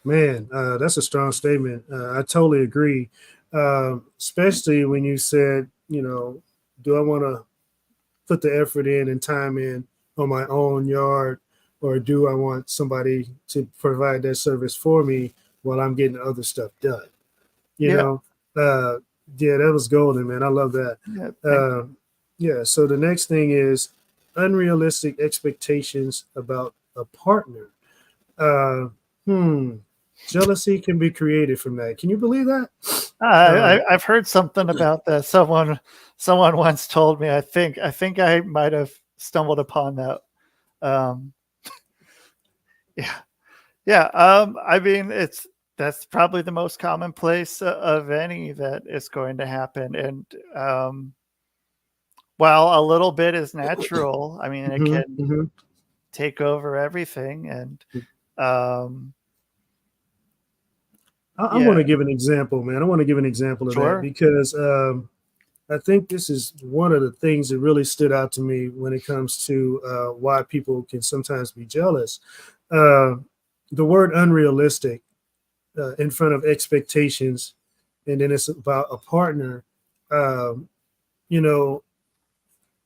Man, that's a strong statement. I totally agree. Especially when you said, do I want to put the effort in and time in on my own yard, or do I want somebody to provide that service for me while I'm getting other stuff done? You Yeah, know, uh, yeah, that was golden, man. I love that. yeah, thank Uh, yeah. So the next thing is unrealistic expectations about a partner. Uh, hmm. Jealousy can be created from that. Can you believe that? Um, I've heard something about that. Someone once told me. I think I might have stumbled upon that. Um, yeah, yeah. I mean, that's probably the most commonplace of any that is going to happen. And while a little bit is natural, I mean, it mhm, can mhm. take over everything. And um, I want yeah, to give an example, man. I want to give an example of that sure. because I think this is one of the things that really stood out to me when it comes to why people can sometimes be jealous. Uh, the word unrealistic in front of expectations, and then it's about a partner. Um, you know,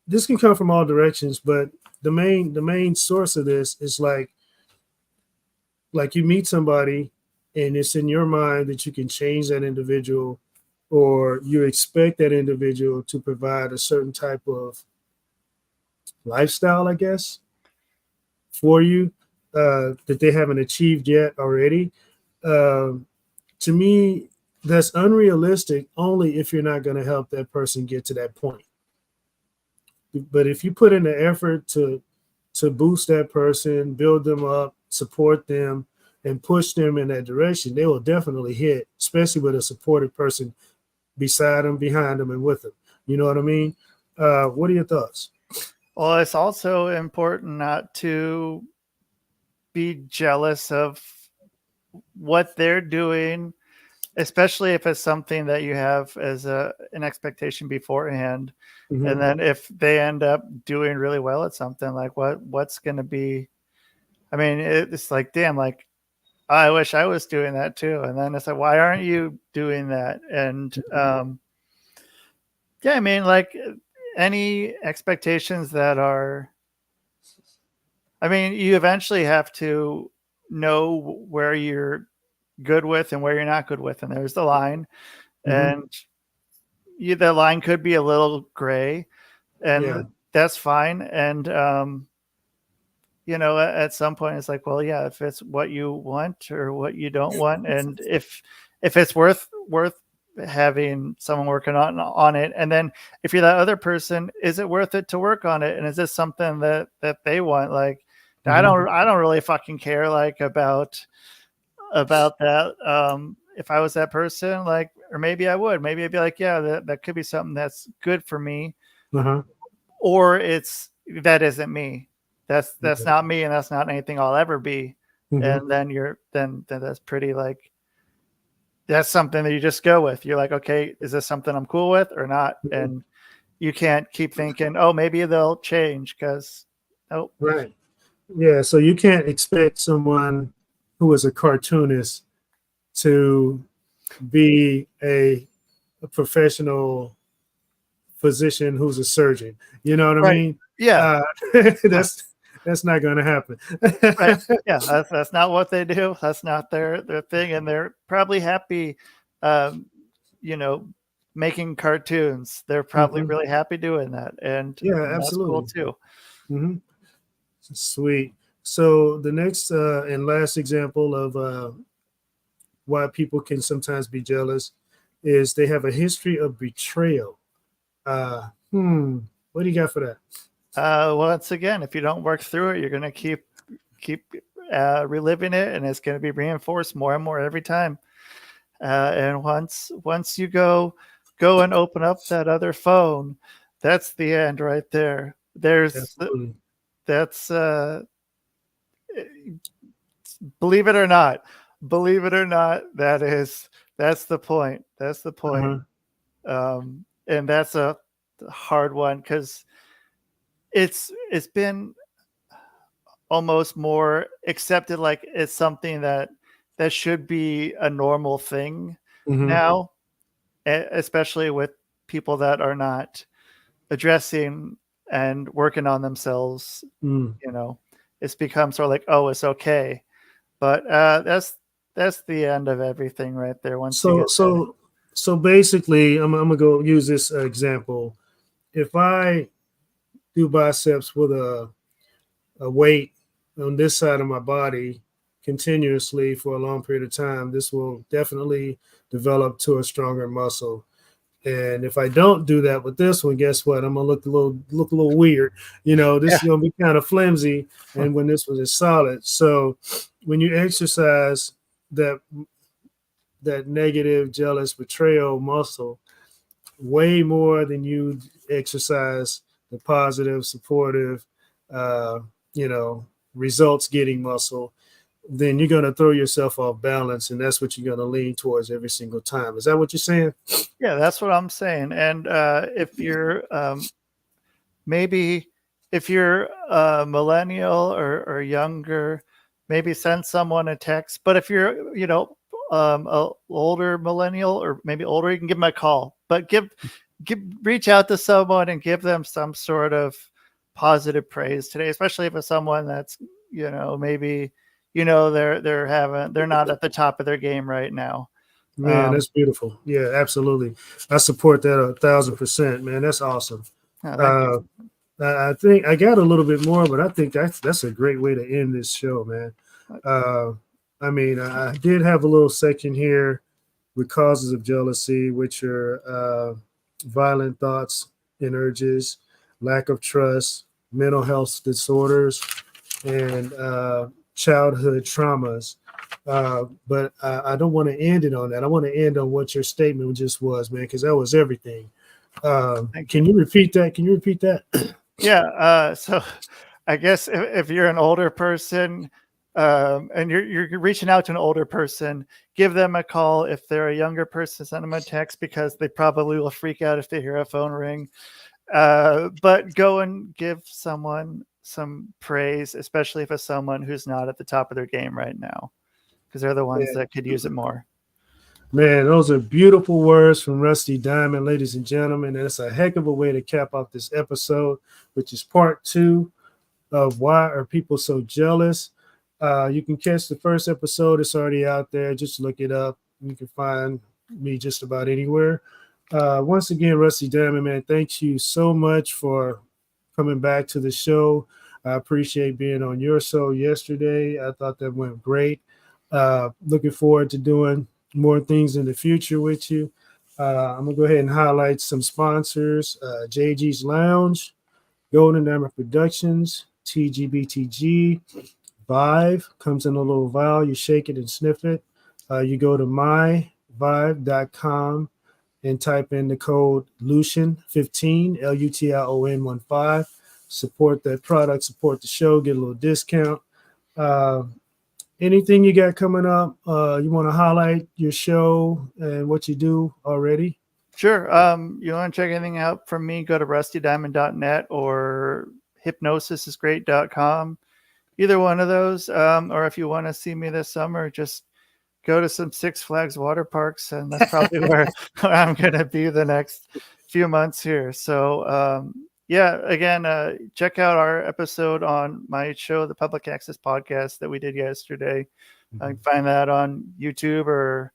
this can come from all directions, but the main source of this is like you meet somebody and it's in your mind that you can change that individual, or you expect that individual to provide a certain type of lifestyle, I guess, for you that they haven't achieved yet already. Um, to me, that's unrealistic only if you're not going to help that person get to that point. But if you put in the effort to boost that person, build them up, support them, and push them in that direction, they will definitely hit, especially with a supported person beside them, behind them, and with them. You know what I mean? What are your thoughts? Well, it's also important not to be jealous of what they're doing, especially if it's something that you have as an expectation beforehand. Mm-hmm. And then if they end up doing really well at something, like what's going to be, I mean, it's like, damn, like I wish I was doing that too. And then it's like, why aren't you doing that? And yeah, I mean, like any expectations that are, I mean, you eventually have to know where you're good with and where you're not good with. And there's the line. Mm-hmm. And the line could be a little gray, Yeah. and that's fine. And at some point it's like, well, yeah, if it's what you want or what you don't want, and if it's worth having someone working on it, and then if you're that other person, is it worth it to work on it, and is this something that they want? Like, i Mm-hmm. don't i don't really fucking care like about that. If I was that person, like, or maybe I would, maybe I'd be like, yeah, that could be something that's good for me. Uh-huh. Or it's that isn't me. That's not me, and that's not anything I'll ever be. Mhm. And then that's pretty like that's something that you just go with. You're like, okay, is this something I'm cool with or not? Mhm. And you can't keep thinking, oh, maybe they'll change because nope. Right. Yeah. So you can't expect someone who is a cartoonist to be a professional physician who's a surgeon. You know what I Right. mean? Yeah. Uh, that's that's not going to happen. Right. Yeah. That's not what they do. That's not their thing. And they're probably happy, um, you know, making cartoons. They're probably Mhm. really happy doing that. Yeah, And that's cool absolutely. too. Hmm. Sweet. So the next and last example of why people can sometimes be jealous is they have a history of betrayal. Uh, hmm. What do you got for that? Once again, if you don't work through it, you're going to keep reliving it, and it's going to be reinforced more and more every time. And once you go and open up that other phone, that's the end right there. Absolutely. That's believe it or not, that's the point. That's the point. Uh-huh. And that's a hard one because it's been almost more accepted like it's something that should be a normal thing Hmm. now, especially with people that are not addressing and working on themselves. Mm. You know, it's become sort of like, oh, it's okay. But that's the end of everything right there. Once you So get there, so so basically, I'm gonna go use this example. If I do biceps with a weight on this side of my body continuously for a long period of time, this will definitely develop to a stronger muscle. And if I don't do that with this one, guess what? I'm gonna look a little weird. You know, this yeah, is gonna be kind of flimsy. And when this one is solid, so when you exercise that that negative, jealous, betrayal muscle way more than you exercise the positive, supportive, uh, you know, results getting muscle, then you're going to throw yourself off balance. And that's what you're going to lean towards every single time. Is that what you're saying? yeah, that's what I'm saying. And if you're maybe if you're a millennial or younger, maybe send someone a text. But if you're, a older millennial or maybe older, you can give them a call. But reach out to someone and give them some sort of positive praise today, especially if it's someone that's, maybe, they're not at the top of their game right now. Man, Um, that's beautiful. Yeah, absolutely. I support that 1,000%, man. That's awesome. thank you. Uh, I think I got a little bit more, but I think that's a great way to end this show, man. Uh, I mean, I did have a little section here with causes of jealousy, which are violent thoughts and urges, lack of trust, mental health disorders, and childhood traumas. But I don't want to end it on that. I want to end on what your statement just was, man, because that was everything. Thank you. Can you repeat that? Can you repeat that? Yeah. So I guess if you're an older person, and you're reaching out to an older person, give them a call. If they're a younger person, send them a text because they probably will freak out if they hear a phone ring. But go and give someone some praise, especially if it's someone who's not at the top of their game right now, because they're the ones Yeah. that could use it more. Man, those are beautiful words from Rusty Diamond, ladies and gentlemen. And it's a heck of a way to cap off this episode, which is part two of Why Are People So Jealous. You can catch the first episode, it's already out there. Just look it up. You can find me just about anywhere. Once again, Rusty Diamond, man, thanks you so much for coming back to the show. I appreciate being on your show yesterday. I thought that went great. Looking forward to doing more things in the future with you. I'm gonna go ahead and highlight some sponsors: JG's Lounge, Golden Hammer Productions, TGBTG, Vive comes in a little vial. You shake it and sniff it. You go to myvive.com and type in the code Lution 15, Lution 15. support that product, support the show, get a little discount. Uh, Anything you got coming up? You want to highlight your show and what you do already? Sure. You want to check anything out from me, go to rustydiamond.net or hypnosisisgreat.com. Either one of those. Or if you want to see me this summer, just go to some Six Flags water parks, and that's probably where I'm going to be the next few months here. So, yeah, again, check out our episode on my show, the Public Access Podcast that we did yesterday. I can find that on YouTube or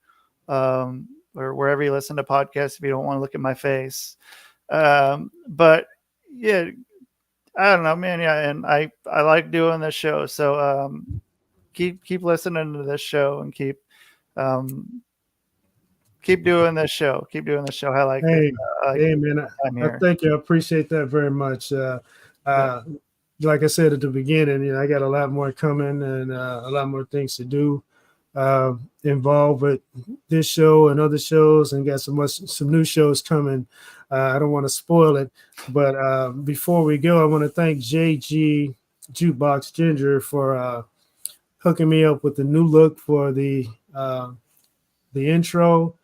wherever you listen to podcasts if you don't want to look at my face. But yeah, I don't know, man. Yeah, and I like doing this show, so keep listening to this show and keep doing this show. Keep doing this show. I like it. Hey, man, I thank you. I appreciate that very much. Like I said at the beginning, I got a lot more coming and a lot more things to do involved with this show and other shows, and got some new shows coming. I don't want to spoil it, but before we go, I want to thank JG Jukebox Ginger for hooking me up with the new look for the intro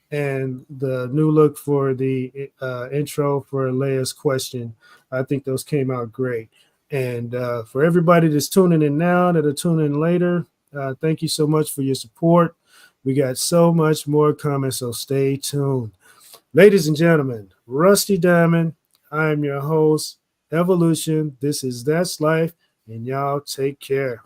and the new look for the intro for Leia's question. I think those came out great. And for everybody that's tuning in now, that are tuning in later, thank you so much for your support. We got so much more coming, so stay tuned. Ladies and gentlemen, Rusty Diamond, I am your host, Ev.O.Lution. This is That's Life, and y'all take care.